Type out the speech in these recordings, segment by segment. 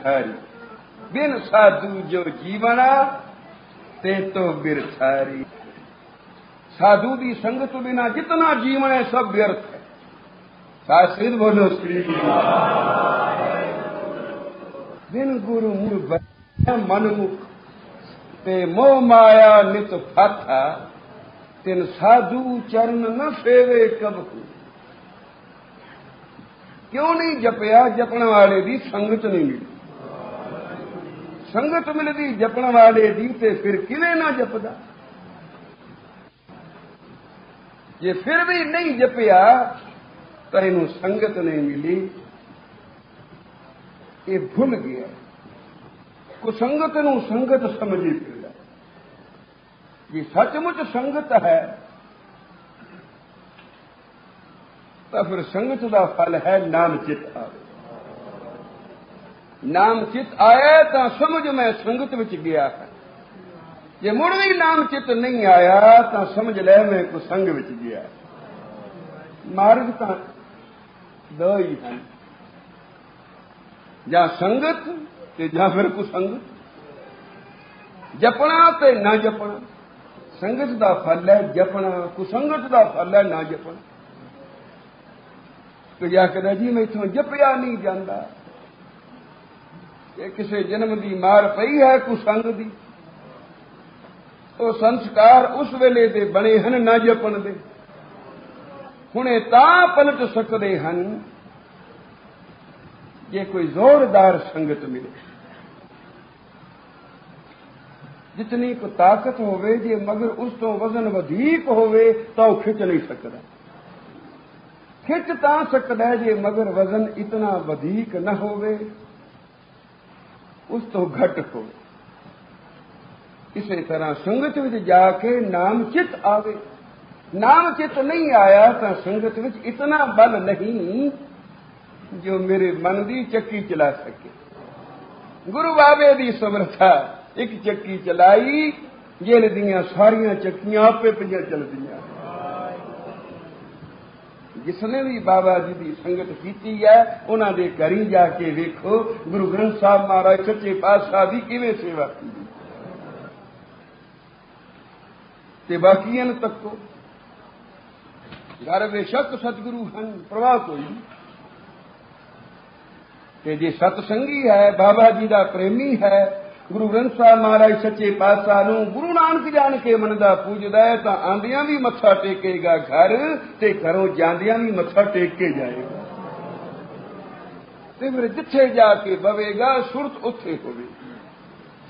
बिरथारी, बिन साधु जो जीवना ते तो बिरथारी। साधु की संगत बिना जितना जीवन है सब व्यर्थ है। शास्त्रित बोलो श्री बिन गुरु मुख मनमुख ते मोह माया नित फाथा, तिन साधु चरण न सेवे कबहू। क्यों नहीं जपया? जपण वाले दी संगत नहीं मिली। संगत मिलती जपण वाले दी ते फिर किवें ना जपदा। जे फिर भी नहीं जपया तो इनू संगत नहीं मिली, ये भूल गया। कुसंगत नू संगत समझी फिर ये सचमुच संगत है तो फिर संगत का फल है नाम चित आवे। नाम चित आया तो समझ में संगत विच गया है। जे मुड़ भी नाम चित नहीं आया तो समझ ले मैं कुसंग विच गया। मार्ग तो दो ही हैं, या संगत ते या फिर कुसंगत। जपना ते ना जपना। संगत का फल है जपना, कुसंगत का फल है ना जपना। तो या कहता जी मैं इथों जपया नहीं जाता, ये किसी जन्म की मार पई है कुसंग दी। तो संस्कार उस वेले दे बने हन ना जपन दे, हुणे तां पलट सकते हैं जे कोई जोरदार संगत मिले। जितनी को ताकत होवे जे मगर उस तो वजन वधीक होवे तो खिंच नहीं सकता। खिंच तां सकता है जे मगर वजन इतना वधीक न होवे, उस तो घट होवे। इसी तरह संगत विच जाके नाम चित आवे। नाम चित नहीं आया तो संगत विच इतना बल नहीं जो मेरे मन की चक्की चला सके। गुरु बाबे की समर्था एक चक्की चलाई, जेल दियां सारियां चक्कियां आपे पियां चलदियां। जिसने भी बाबा जी की संगत की है उन्होंने दे घरी जाके वेखो गुरु ग्रंथ साहब महाराज सच्चे पातशाह की किवें सेवा की ते बाकियां तको। घर बेशक सतगुरु हैं, प्रवाह कोई कि जे सतसंगी है, बाबा जी का प्रेमी है, गुरु ग्रंथ साहब महाराज सच्चे पातशाह नूं गुरु नानक जान के मनदा पूजदा है तो आंदियां भी मत्था टेकेगा घर ते घरों जांदियां भी मत्था टेक के जाएगा। ते फिर जिथे जाके बवेगा सुरत उत्थे होवेगी।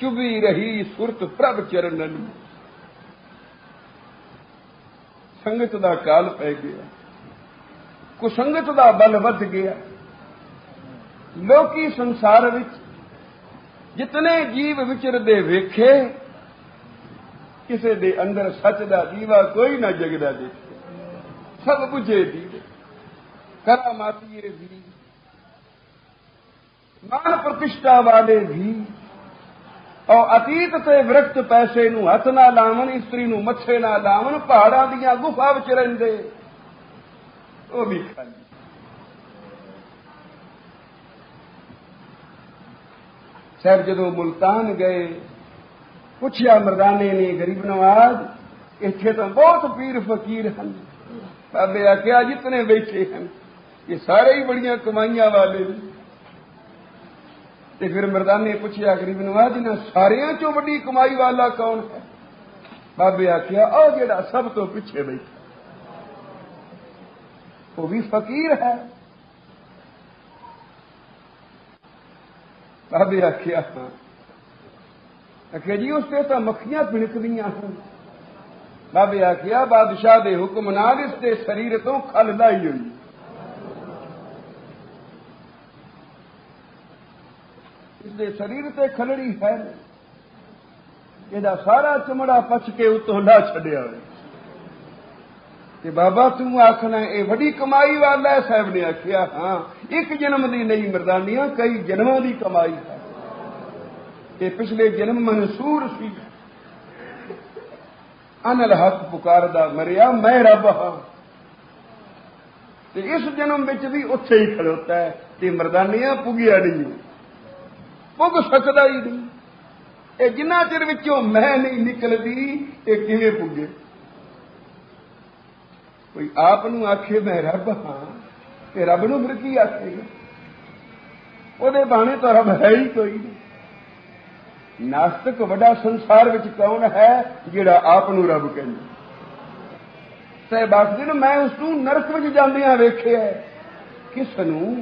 चुभी रही सुरत प्रभ चरणन। संगत का काल पै गया, कुसंगत का बल वध गया। लोकी संसार विच जितने जीव विचरदे वेखे, किसी दे अंदर सच दा दीवा कोई ना जगदा देखे। सब बुझे दीवे, करामातीए भी, मान प्रतिष्ठा वाले भी, और अतीत से विरक्त पैसे नूं हथ ना लावन, स्त्री नूं मत्थे ना लावन, पहाड़ां दीयां गुफा विच रहिंदे वो भी खाली। साहब जदों मुल्तान गए, पूछया मरदाने ने गरीब नवाज इत्थे तो बहुत पीर फकीर हैं। बाबे आख्या जितने बैठे हैं ये सारे ही बड़ियां कमाइयां वाले। ते फिर मरदाने पूछया गरीब नवाज इन्हां सारियां चों वड्डी कमाई वाला कौन है? बाबे आख्या आ जेड़ा सब तो पिछे बैठा वो भी फकीर है। बाबे आख्या हाँ। आख्या जी उससे तो मक्खियां पिणकदियां हैं। बाबे आख्या बादशाह दे हुक्म नाल इसके शरीर तो खल लाई हुई। इसके शरीर से खलड़ी है, ਇਹਦਾ सारा चमड़ा पच के उतों ला छड़िया कि बाबा तू आखना ये बड़ी कमाई वाला है? साहब ने आख्या हाँ, एक जन्म की नहीं मरदानियां कई जन्मों की कमाई है। ये पिछले जन्म मंसूर सी, अनल हक पुकारदा मरिया मैं रब हाँ। इस जन्म में भी उत्थे ही खड़ोता है कि मरदानियां पुगिया नहीं। पुग सकदा ही नहीं। ये जिन्ना चिर विचों मैं नहीं निकलदी ये किवें पुगे। कोई आप नूं आखे मैं रब हाँ ते रब नूं फिर की आखेगा? ਉਹਦੇ ਬਾਣੇ तो रब है ही कोई नहीं। नास्तिक वड्डा संसार विच कौन है जिहड़ा आप नूं रब कहंदा? सहबाग जी मैं उस नूं नरक विच जांदियां वेखिया किस नूं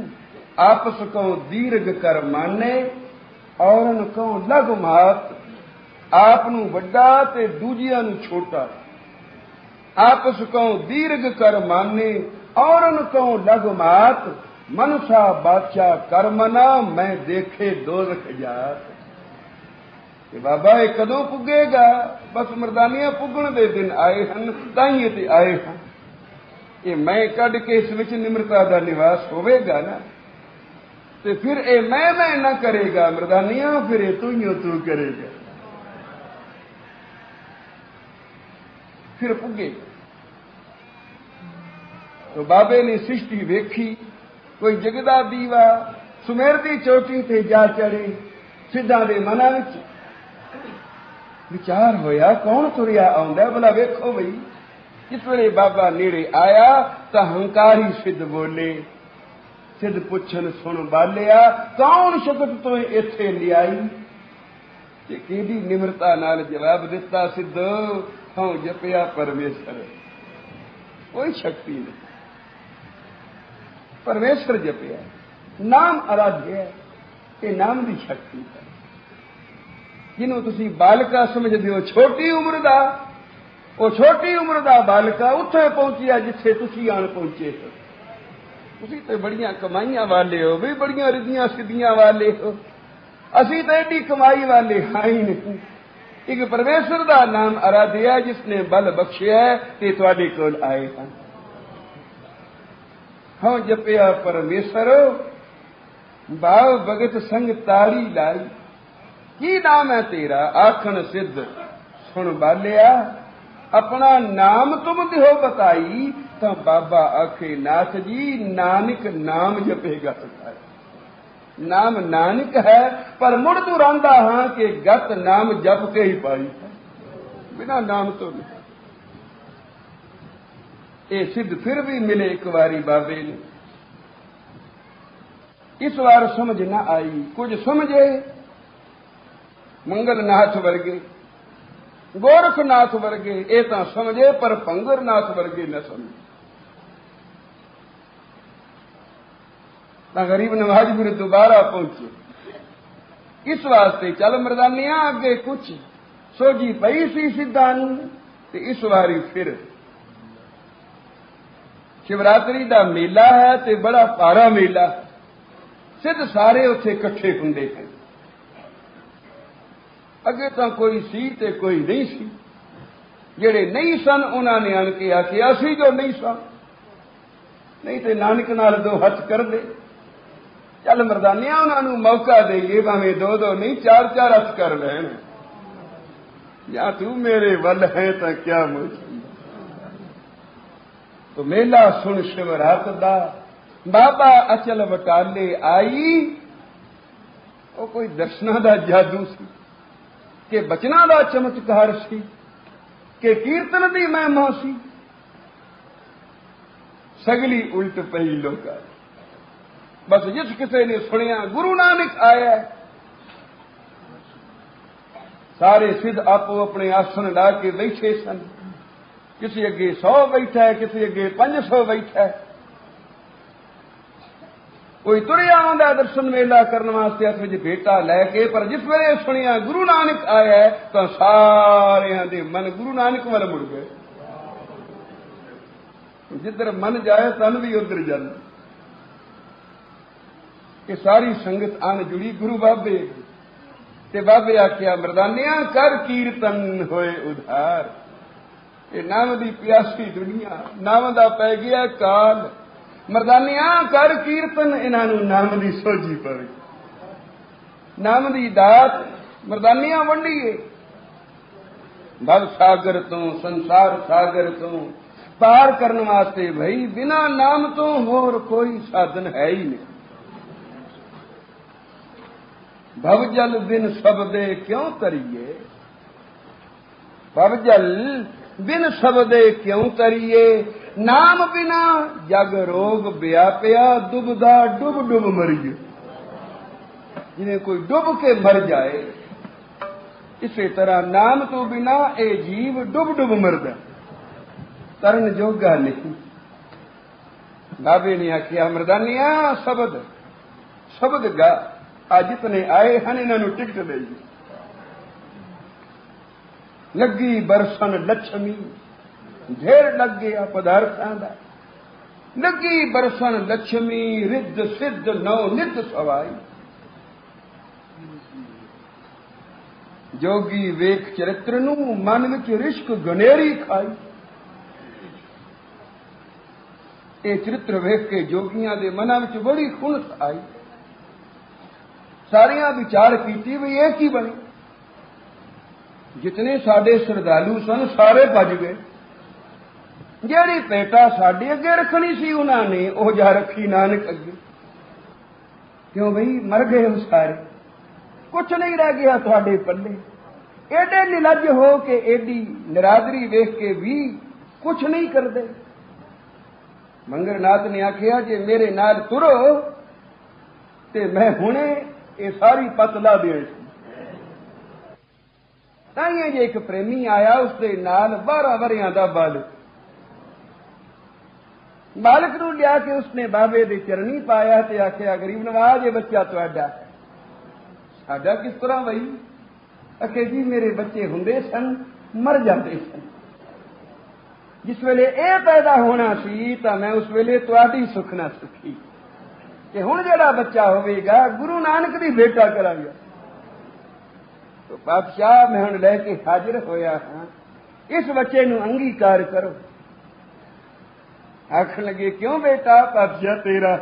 आपस को दीर्घ कर माने औरन को लघ मात, आप नूं वड्डा ते दूजियां नूं छोटा, आपस को दीर्घ कर माने औरन को लघ मात, मनसा बादशाह कर्मना मैं देखे दोज़ख जात। बाबा ये कदों पुगेगा? बस मरदानियां पुगण दे दिन आए हैं ताइए ते आए हैं। ये मैं कढ़ के इस विच निम्रता दा निवास होवेगा ना ते फिर ये मैं ना करेगा मरदानियां, फिर ये तू करेगा, फिर पुगे। तो बाबे ने सृष्टि वेखी, कोई जगदा दीवा सुमेर दी चोटी ते जा चढ़े। सिद्धां दे मनां विच विचार होया कौन तुरिया आउंदा भला वेखो बई। जिस वेले बाबा नेड़े आया तां हंकारी सिद्ध बोले। सिद्ध पुछन सुन बालिया कौन शगत तो इत्थे लियाई? ते केडी निम्रता नाल जवाब दिता सिद्ध हूं जपिया परमेश्वर, कोई शक्ति नहीं, परमेश्वर जपिया नाम आराध्य है, ये नाम की शक्ति है। जिन्हों तुसी बालका समझते हो छोटी उम्र का, वो छोटी उम्र का बालका उत्थे पहुंचिया जिथे तुसी आन पहुंचे हो। तुसी तो बड़ियां कमाइयां वाले हो भी, बड़ियां रिद्धियां सिद्धियां वाले हो, असी तो एडी कमाई वाले हाँ ही नहीं। एक परमेश्वर का नाम आराध्य है जिसने बल बख्शिया है ते तुहाडे कोल आए हैं। हाँ जपिया परमेश्वर भाव भगत संग ताड़ी लाई, की नाम है तेरा? आखन सिद्ध सुन बालिया अपना नाम तुम दिहो बताई। तो बाबा आखे नाथ जी नानक नाम जपेगा सकाए। नाम नानक है पर मुड़ तू रांदा हाँ कि गत नाम जप के ही पाई है, बिना नाम तो नहीं। ये सिद्ध फिर भी मिले एक बारी बाबे ने। इस बार समझ ना आई, कुछ समझे मंगलनाथ वर्गे, गोरखनाथ वर्गे, ये तो समझे पर भंगरनाथ वर्गे न समझे। गरीब नवाज फिर दोबारा पहुंचे। इस वास्ते चल मरदानिया अगे कुछ सोजी पई सी सिद्धां नूं ते इस बारी फिर शिवरात्रि का मेला है ते बड़ा भारा मेला। सिद्ध सारे उत्थे इकट्ठे हुंदे हैं। अगे तो कोई सी ते कोई नहीं सी। जेड़े नहीं सन उन्होंने आन के आखिया असी जो नहीं सन, नहीं तो नानक नाल दो हथ कर दे। चल मरदानिया उन्होंने मौका देइए, भावें दो दो नहीं चार चार हथ कर लैन। या तू मेरे वल है तो क्या मुझे। तो मेला सुन शिवरात दा बाबा अचल बटाले आई। वो कोई दर्शना दा जादू सी कि बचना दा चमत्कार सी कि कीर्तन दी महिमा सी। सगली उल्ट पई लोका। बस जिस किसी ने सुनिया गुरु नानक आया, सारे सिद्ध आपो अपने आसन ला के बैठे सन। किसी अगे 100 बैठा है, किसी अगे 500 बैठा है। कोई तुरिया आंदा दर्शन मेला करने वास्ते हथ विच भेटा लैके, पर जिस वेले सुनिया गुरु नानक आया है तो सारियां दे मन गुरु नानक वाल मुड़ गए। जिधर मन जाए तन भी उधर जाए। कि सारी संगत आन जुड़ी गुरु बाबे ते बाबे आख्या मरदानिया कर कीर्तन होए उधार। ये नाम दी प्यासी दुनिया नाम दा पै गया काल। मरदानिया कर कीर्तन इन्हां नाम दी सोझी पवे। नाम दी दात मरदानिया वंडीए। भव सागर तो संसार सागर तो पार करने वास्ते भाई बिना नाम तो होर कोई साधन है ही नहीं। भवजल बिन सबदे क्यों तरिए, भवजल बिन सबदे क्यों तरिए, नाम बिना जग रोग व्यापया, दुबदा डुब डुब मरिए। जिन्हें कोई डुब के मर जाए, इसी तरह नाम तो बिना ए जीव डुब डुब मरदा, तरन जोगा नहीं। बाबे ने आखिया मरदानिया शब्द शब्द गा, आज जितने आए हैं इन्होंने टिकट दे दी। लगी बरसन लक्ष्मी, ढेर लग गया पदार्थां दा, लगी बरसन लक्ष्मी, रिद्ध सिद्ध नौ निध सवाई। जोगी वेख चरित्र नू, मन विच रिश्क गनेरी खाई। ये चरित्र वेख के जोगियां दे मनां विच बड़ी खुणस आई। सारियां विचार कीती भी ये की बने। जितने साडे श्रद्धालु सन सारे भज गए। जेड़ी पेटा साडे अगे रखनी सी उन्होंने ओह जा रखी नानक अगे। क्यों बई मर गए हम सारे, कुछ नहीं रह गया थोड़े पल्ले। एडे निलज हो के एडी निरादरी वेख के भी कुछ नहीं करते। मंगरनाथ ने आखिया जे मेरे नाल तुरो ते मैं हुणे ये सारी पत ला दे। ताइए जे एक प्रेमी आया उसके नाल 12 वरियां दा बालक, बालक नूं लिया के उसने बाबे दे चरनी पाया ते आखिया गरीब नवाज ये बच्चा तुहाडा। साडा किस तरह बई? आखे जी मेरे बच्चे हुंदे सन मर जाते सन, जिस वेले ए पैदा होना सी तां मैं उस वेले तुहाडी सुख ना सुखी कि हुण जेड़ा बच्चा होवेगा गुरु नानक दी बेटा करांगा। तो पातशाह मैं हुण लैके हाजिर होया हां, इस बच्चे नूं अंगीकार करो। आखन लगे क्यों बेटा? पातशाह तेरा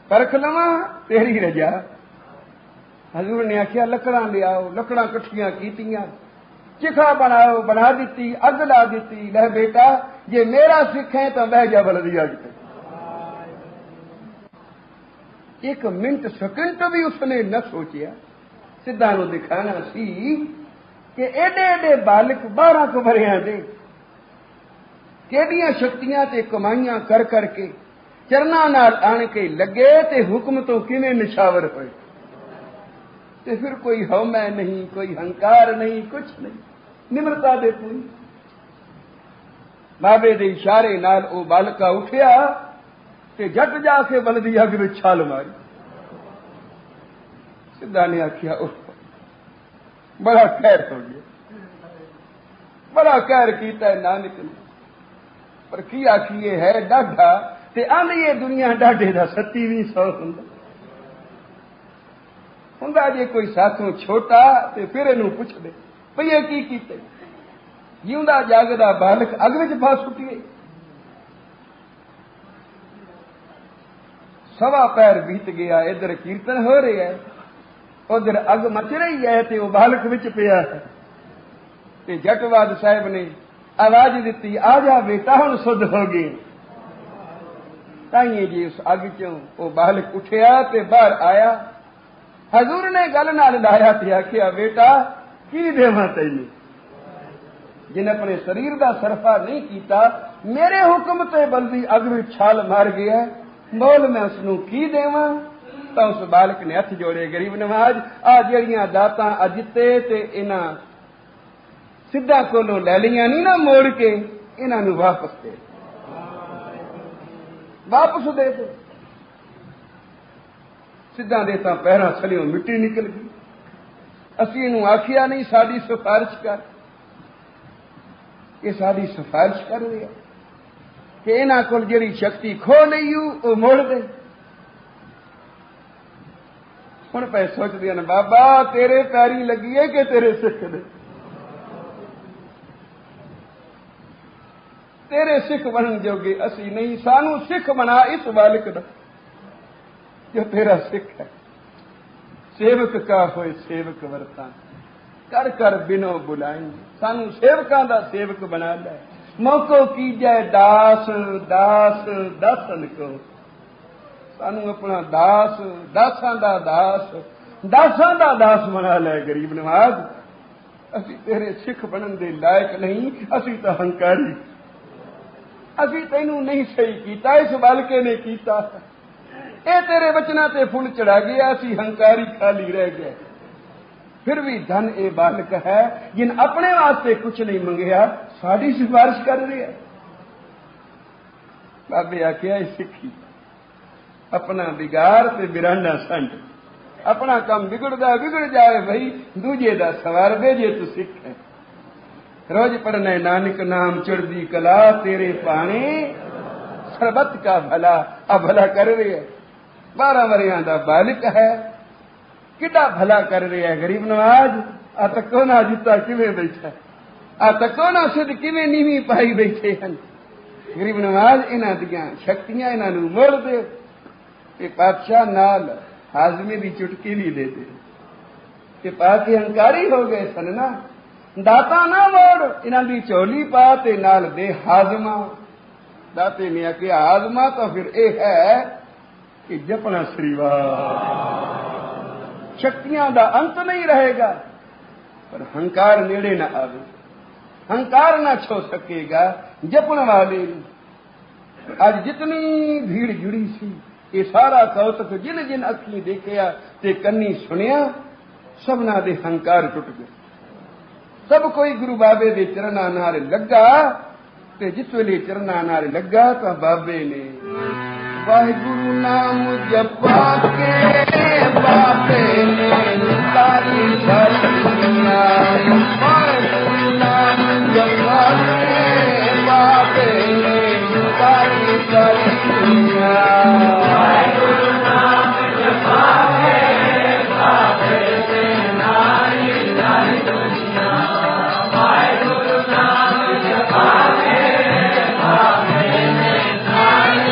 परख लवां तेरी रजा। हजूर ने आखिया लकड़ां ले आओ। लकड़ां कट्ठियां कीतियां, चिखा बनाओ, बना दी, अग ला दी। लह बेटा जे मेरा सिख है तो बह जा बलदी अग पे। एक मिनट सेकंड भी उसने न सोचिया। सिद्धा नूं दिखाना सी कि एडे एडे बालक 12 कुवरियां दे केडियां शक्तियां ते कमाइयां कर करके चरना नाल आण के लगे ते हुक्म तो किवें निशावर होए। ते फिर कोई हौमै नहीं, कोई हंकार नहीं, कुछ नहीं, निम्रता दे पूरी। बाबे दे इशारे नाल ओ बालका उठिया ते झट जाके बलदी अग विच छाल मारी। सिद्धा ने आखिया उठ, बड़ा कहर हो गया, बड़ा कहर कीता है नानक ने। पर की आखिए है डाढ़ा ते आंदी दुनिया डाढ़े दा 2700 हुंदा जे कोई साथों छोटा ते फिर इनू पुछ दे भई ये की कीते। जीवदा जागदा बालक अग विच पा सुटिए। सवा पैर बीत गया, इधर कीर्तन हो रहा है, उधर अग मच रही है ते वो बालक विच पिया है। ते जटवाद साहब ने आवाज दी, आ जा बेटा हुण सुध हो गई। ताइए जी उस अग चों वो बालक उठिया ते बाहर आया। हजूर ने गल नाल लाया ते आखिया बेटा की देवां तैनूं? जिन अपने शरीर का सरफा नहीं किया, मेरे हुक्म ते बल्दी अग विच छाल मार गया, बोल मैं उसनूं की देवां? तो उस बालक ने हथ जोड़े, गरीब नवाज आ जड़ियां दातां अजिते ते इन्हां सिद्धा कोलों लै लियां नहीं ना मोड़ के, इन्हां नूं वापस दे, वापस दे दो। सिद्धा दे तां पैरां थल्लियों मिट्टी निकल गई। असीं इहनूं आखिया नहीं साडी सिफारिश कर, ये साडी सिफारिश कर रहा कि इन्हां कोल जिहड़ी शक्ति खो लई वो मोड़ दे। हुण पै सोचदे ने बाबा तेरे पैरी लगी है कि तेरे सिख दे? तेरे सिख बनन जोगे असी नहीं, सानू सिख बना इस बालक दा जो तेरा सिख है। सेवक का होए सेवक वर्ता, कर कर बिनो बुलाई, सानू सेवकां दा सेवक बना लै। मौको कीजै दास दास दासन को, सानू अपना दास, दासां दा दास बना लै गरीब नवाज। असी तेरे सिख बनन दे लायक नहीं, असी तो हंकारी। असी तैनू नहीं सही कीता, इस बालके ने कीता। ये तेरे बचना ते फुल चढ़ा गया, असी हंकारी खाली रह गए। फिर भी धन ए बालक है जिन अपने वास्ते कुछ नहीं मंगया, साड़ी सिफारिश कर रहे है। बाबे आख्या सिखी अपना बिगाड़ ते बिरांडा संड, अपना काम बिगड़दा बिगड़ जाए भाई, दूजे दा सवार दे जे तू सिख है। रोज पढ़ने नानक नाम चढ़दी कला, तेरे पाने सरबत का भला। अब भला कर रहे है, 12 वरियां दा बालक है, किड्डा भला कर रहे है गरीब नवाज। आ तको ना जिता किवें बैठा, आ तको ना सिद्ध किवें नीवी पाई बैठे हैं। गरीब नवाज इन्हां दियां शक्तियां इन्हां नूं मोड़ दे, कि पातशाह नाल हाजमे दी चुटकी भी दे दे। कि पाके हंकारी हो गए सन ना, दाता ना मोड़, इन्हां दी झोली पा ते नाल दे हाजमा। दाते ने आख्या हाजमा तो फिर यह है कि जपना श्रीवार, शक्तियां दा अंत नहीं रहेगा, पर हंकार नेड़े ना आवे, हंकार ना छो सकेगा जपन वाले। आज जितनी भीड़ जुड़ी सी, ये सारा कौतक जिन जिन अखी देखिया ते कन्नी सुनिया, सबना दे हंकार टुट गए। सब कोई गुरु बाबे दे चरना नाल लगा, ते जिस वेले चरना नाल लगा तो बाबे ने वाहिगुरु नाम जपा के बाबे ने सारी दुनिया, वाहिगुरु नाम जपा के बाबे ने सारी दुनिया, वाहिगुरु नाम जपा के बाबे ने सारी दुनिया, वाहिगुरु नाम जपा के बाबे ने सारी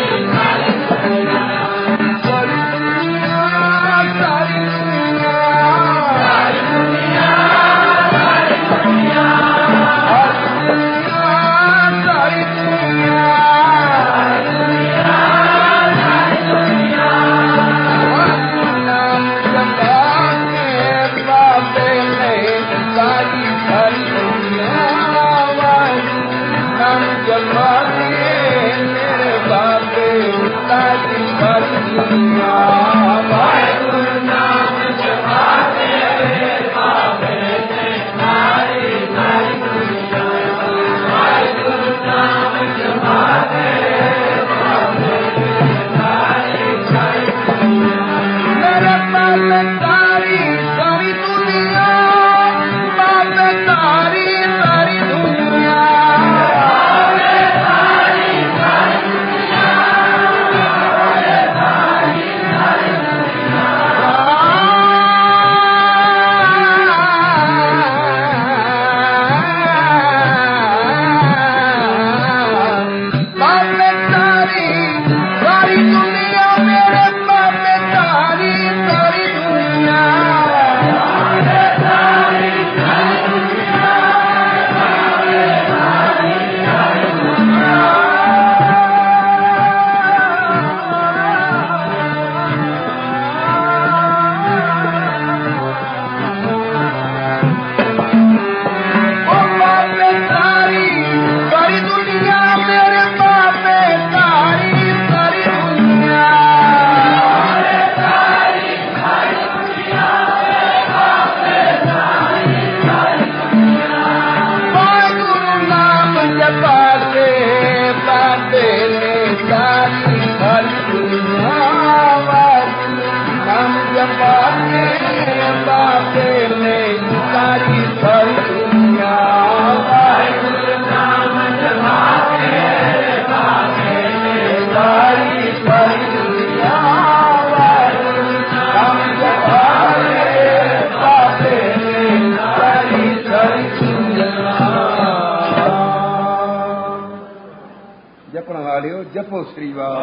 जपो श्रीवार।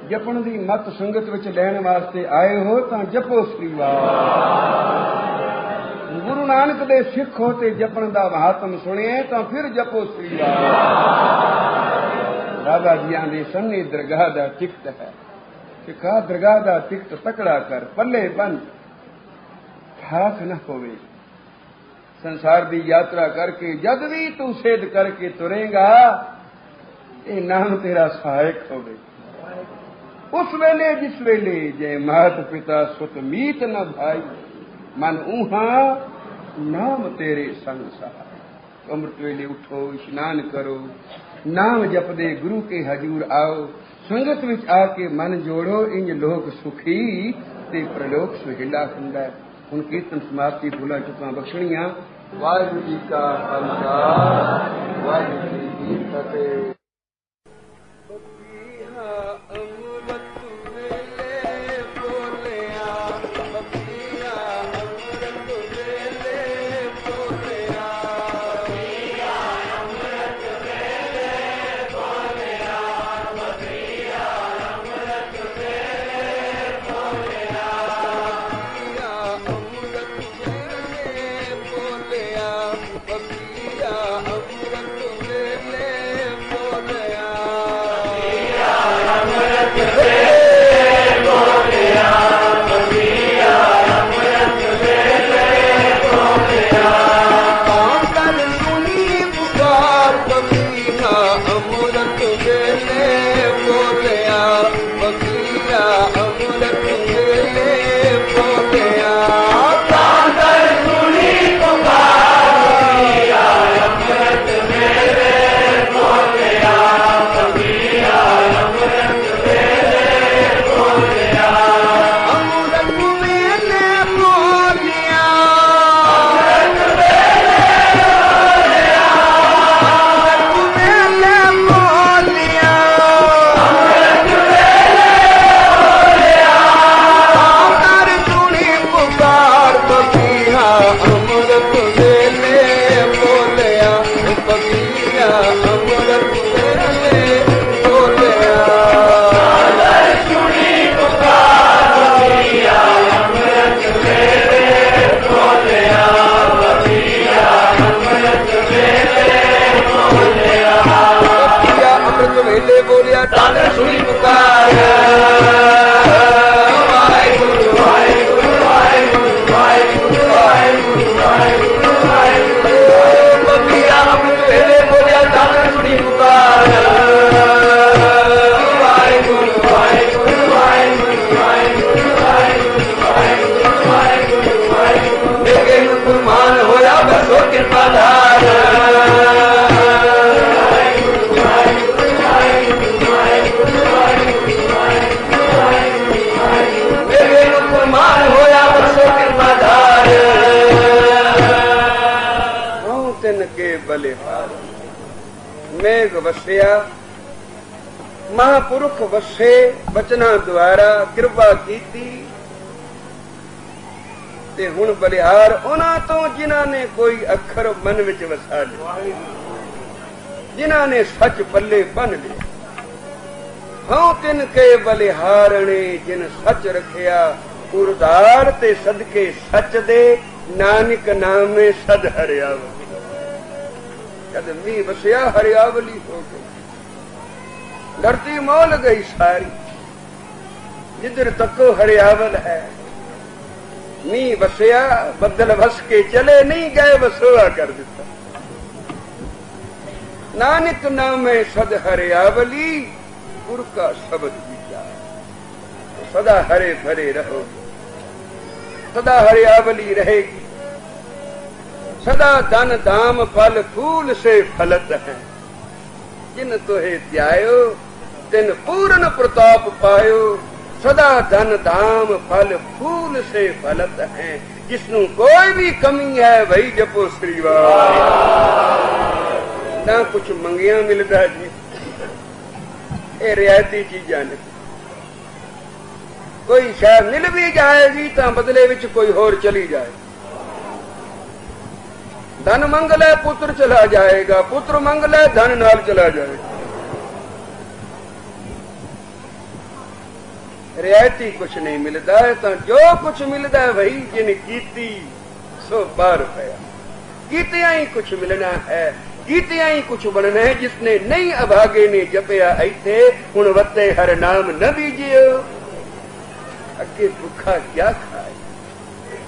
जपन दी मत संगत विच लैण वास्ते आए हो तां जपो श्रीवार। गुरु नानक दे सिख हो ते जपन दा महात्म सुनिए तां फिर जपो श्रीवार। बाबा जी आंदे सन्नी दरगाह दा टिकट है सिखा दरगाह दा टिकट तकड़ा कर पल्ले बन खाक न होवे संसार दी यात्रा करके जद भी तू सेध करके तुरेगा ये नाम तेरा सहायक होवे उस वेले जिस वेले जय मात पिता सुत मीत न भाई मन ऊहा नाम तेरे संग सहाय अमृत वेले उठो स्नान करो नाम जपदे गुरु के हजूर आओ संगत विच आके मन जोड़ो इंज लोक सुखी ते प्रलोक सुहिला हुंदा हुण कीर्तन समाप्ति भूला चुका बख्शणियां वाहिगुरू जी का खालसा वाहिगुरू जी की फतेह। मेघ वसिया महापुरुष वसे बचना द्वारा कृपा कीती ते हुण बलिहार उन्हां तो जिन्हां ने कोई अखर मन विच वसा लिया जिन्हां ने सच पल्ले बन लिया हाँ तिन के बलिहारणे जिन सच रखिया उरदार ते सदके सच दे नानक नामे सद हरियावल जद मींह वसिया हरियावली हो गई धरती मोल गई सारी जिधर तको हरियावल है मींह वसिया बदल वस के चले नहीं गए वसोआ कर दिता नानक नामे सद हरियावली पुर का शब्द विचार तो सदा हरे भरे रहोगे सदा हरियावली रहेगी सदा धन धाम फल फूल से फलत है जिन तोहे ध्यायो तिन पूर्ण प्रताप पायो सदा धन धाम फल फूल से फलत है जिसनु कोई भी कमी है वही जपो श्री ना कुछ मंगिया मिलता जी ये रियायती चीजा ने कोई शायद मिल भी जाएगी तो बदले विच कोई होर चली जाए धन मंगल है पुत्र चला जाएगा पुत्र मंगल है धन नाल चला जाएगा रियायती कुछ नहीं मिलता है तो जो कुछ मिलता है वही जिन कीती सो 12 रुपया कीतियां ही कुछ मिलना है कीतिया ही कुछ बनना है। जिसने नहीं अभागे ने जपया ऐथे हुण वत्ते हर नाम न बीजियो। अगे भुखा क्या खाए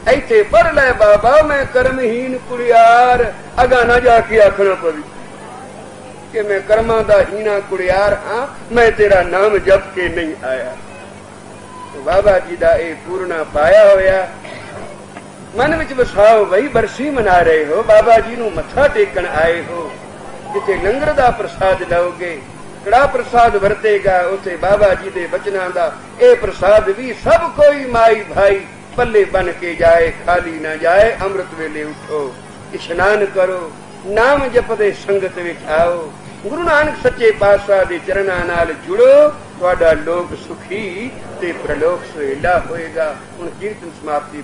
ऐथे पढ़ लै बाबा मैं कर्महीन कुड़ियार। अगा ना जाके आखना पवी कि मैं कर्मा दा हीना कुड़ियार हाँ, मैं तेरा नाम जप के नहीं आया। तो बाबा जी दा ए पूर्णा पाया होया। मन विच वसाओ वही बरसी मना रहे हो, बाबा जी नू मत्था टेकन आए हो। जिथे लंगर दा प्रसाद लओगे, कड़ा प्रसाद वरतेगा, उथे बाबा जी दे बचना दा ए प्रसाद भी सब कोई माई भाई पल्ले बन के जाए, खाली ना जाए। अमृत वेले उठो, इशनान करो, नाम जपदे संगत विच आओ। गुरु नानक सच्चे पातशाह दे चरणां नाल जुड़ो, तुहाडा लोक सुखी ते प्रलोक सुहेला होएगा। हुण कीर्तन समाप्ति।